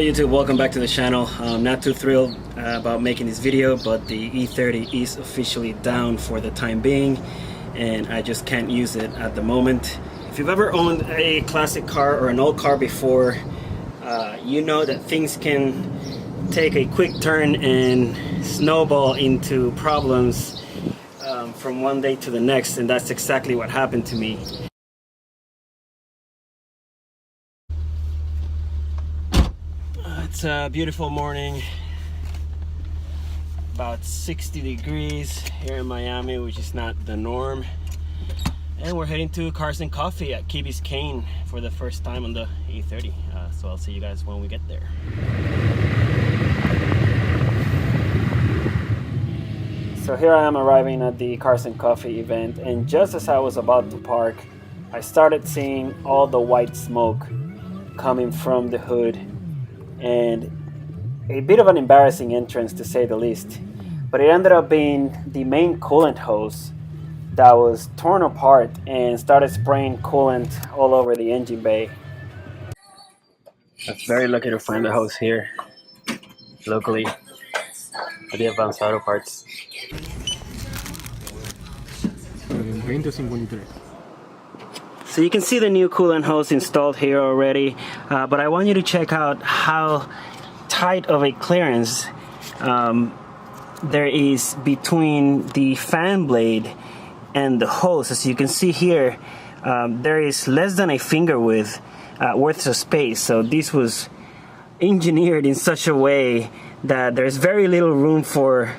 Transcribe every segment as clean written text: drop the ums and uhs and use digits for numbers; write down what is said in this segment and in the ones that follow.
YouTube, welcome back to the channel. I'm not too thrilled about making this video, but the E30 is officially down for the time being and I just can't use it at the moment. If you've ever owned a classic car or an old car before, you know that things can take a quick turn and snowball into problems from one day to the next, and that's exactly what happened to me. It's a beautiful morning, about 60 degrees here in Miami, which is not the norm. And we're heading to Cars and Coffee at Key Biscayne for the first time on the E30. So I'll see you guys when we get there. So here I am arriving at the Cars and Coffee event, and just as I was about to park, I started seeing all the white smoke coming from the hood. And a bit of an embarrassing entrance, to say the least, but it ended up being the main coolant hose that was torn apart and started spraying coolant all over the engine bay. I'm very lucky to find the hose here locally at the Advanced Auto Parts. So you can see the new coolant hose installed here already, but I want you to check out how tight of a clearance there is between the fan blade and the hose. As you can see here, there is less than a finger width worth of space. So this was engineered in such a way that there's very little room for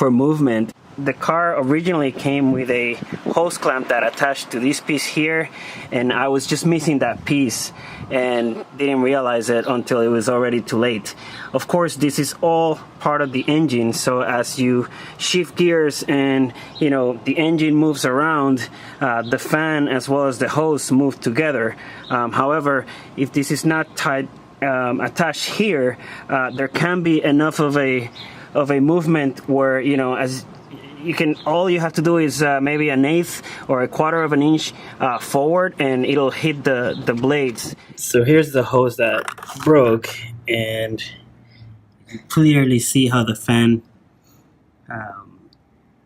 movement. The car originally came with a hose clamp that attached to this piece here, and I was just missing that piece and didn't realize it until it was already too late. Of course, this is all part of the engine, so as you shift gears and the engine moves around, the fan as well as the hose move together. However, if this is not tight attached here, there can be enough of a movement where all you have to do is maybe an eighth or a quarter of an inch forward, and it'll hit the blades. So here's the hose that broke, and you clearly see how the fan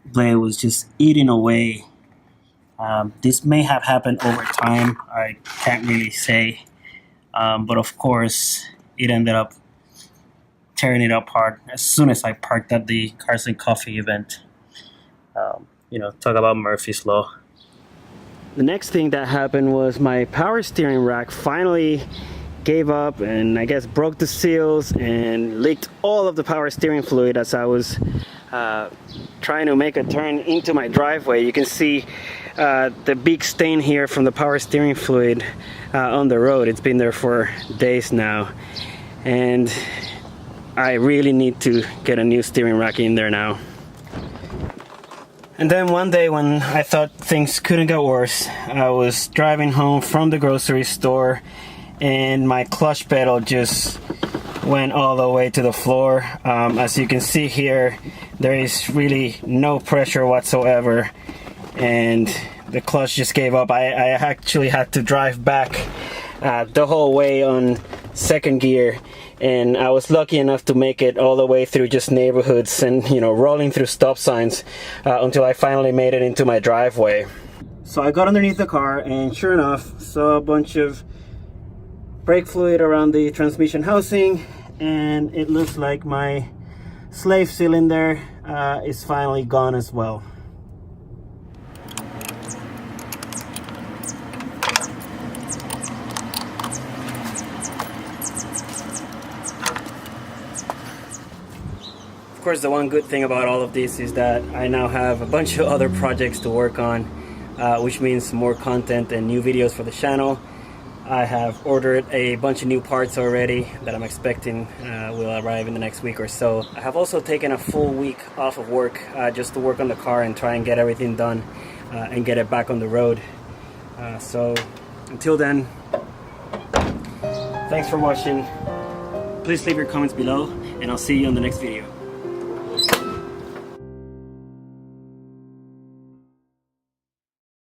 blade was just eating away. This may have happened over time, I can't really say, but of course it ended up tearing it apart as soon as I parked at the Cars and Coffee event. Talk about Murphy's Law. The next thing that happened was my power steering rack finally gave up and I guess broke the seals and leaked all of the power steering fluid as I was trying to make a turn into my driveway. You can see the big stain here from the power steering fluid on the road. It's been there for days now, and I really need to get a new steering rack in there now. And then one day when I thought things couldn't get worse, I was driving home from the grocery store and my clutch pedal just went all the way to the floor. As you can see here, there is really no pressure whatsoever and the clutch just gave up. I actually had to drive back the whole way on second gear, and I was lucky enough to make it all the way through just neighborhoods and rolling through stop signs until I finally made it into my driveway. So I got underneath the car and sure enough saw a bunch of brake fluid around the transmission housing, and it looks like my slave cylinder is finally gone as well. Of course, the one good thing about all of this is that I now have a bunch of other projects to work on, which means more content and new videos for the channel. I have ordered a bunch of new parts already that I'm expecting will arrive in the next week or so. I have also taken a full week off of work just to work on the car and try and get everything done and get it back on the road. So until then, thanks for watching. Please leave your comments below and I'll see you on the next video.